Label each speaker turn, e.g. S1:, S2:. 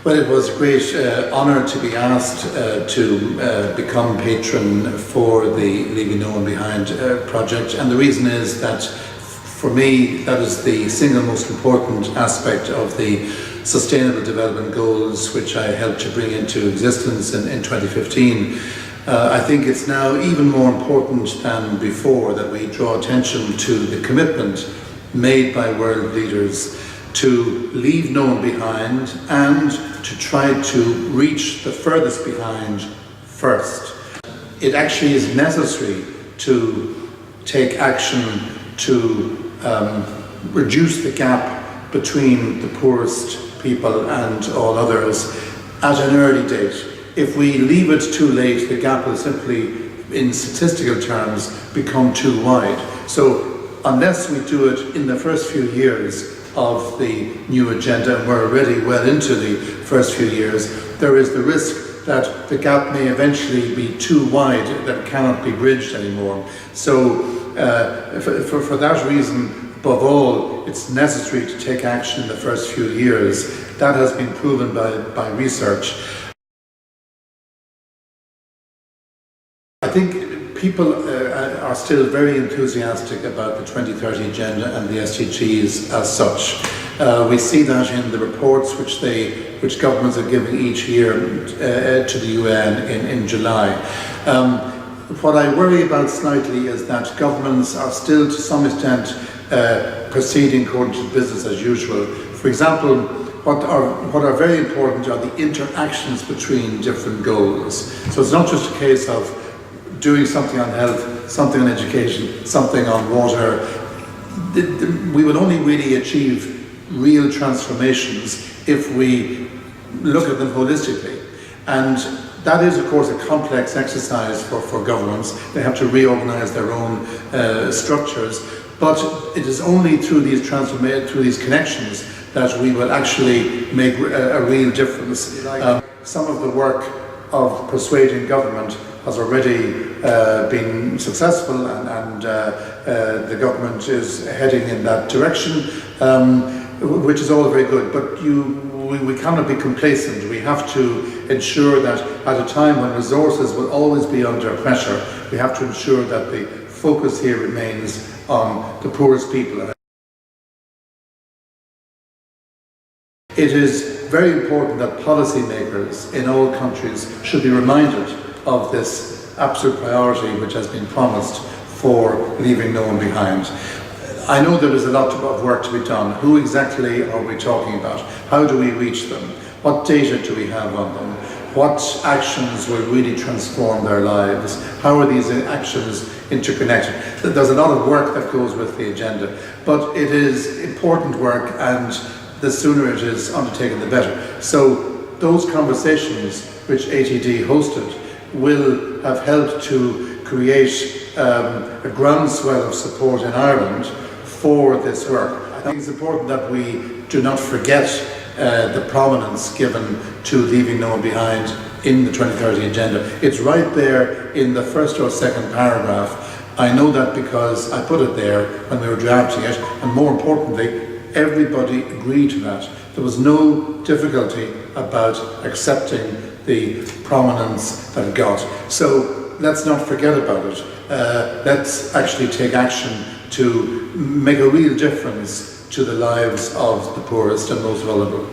S1: Well, it was a great honour to be asked to become patron for the Leaving No One Behind project, and the reason is that for me that is the single most important aspect of the Sustainable Development Goals which I helped to bring into existence in 2015. I think it's now even more important than before that we draw attention to the commitment made by world leaders to leave no one behind and to try to reach the furthest behind first. It actually is necessary to take action to reduce the gap between the poorest people and all others at an early date. If we leave it too late, the gap will simply, in statistical terms, become too wide. So unless we do it in the first few years of the new agenda, and we're already well into the first few years, there is the risk that the gap may eventually be too wide, that it cannot be bridged anymore. So for that reason, above all, it's necessary to take action in the first few years. That has been proven by research. I think people are still very enthusiastic about the 2030 agenda and the SDGs as such. We see that in the reports which governments are giving each year to the UN in July. What I worry about slightly is that governments are still to some extent proceeding according to business as usual. For example, what are very important are the interactions between different goals. So it's not just a case of doing something on health, something on education, something on water. We will only really achieve real transformations if we look at them holistically. And that is, of course, a complex exercise for governments. They have to reorganize their own structures. But it is only through these connections that we will actually make a real difference. Some of the work of persuading government has already been successful, and the government is heading in that direction, which is all very good. But we cannot be complacent. We have to ensure that at a time when resources will always be under pressure, we have to ensure that the focus here remains on the poorest people. It is very important that policymakers in all countries should be reminded of this absolute priority which has been promised for leaving no one behind. I know there is a lot of work to be done. Who exactly are we talking about? How do we reach them? What data do we have on them? What actions will really transform their lives? How are these actions interconnected? There's a lot of work that goes with the agenda, but it is important work, and the sooner it is undertaken the better. So those conversations which ATD hosted will have helped to create a groundswell of support in Ireland for this work. I think it's important that we do not forget the prominence given to leaving no one behind in the 2030 agenda. It's right there in the first or second paragraph. I know that because I put it there when we were drafting it, and more importantly, everybody agreed to that. There was no difficulty about accepting the prominence that it got. So let's not forget about it. Let's actually take action to make a real difference to the lives of the poorest and most vulnerable.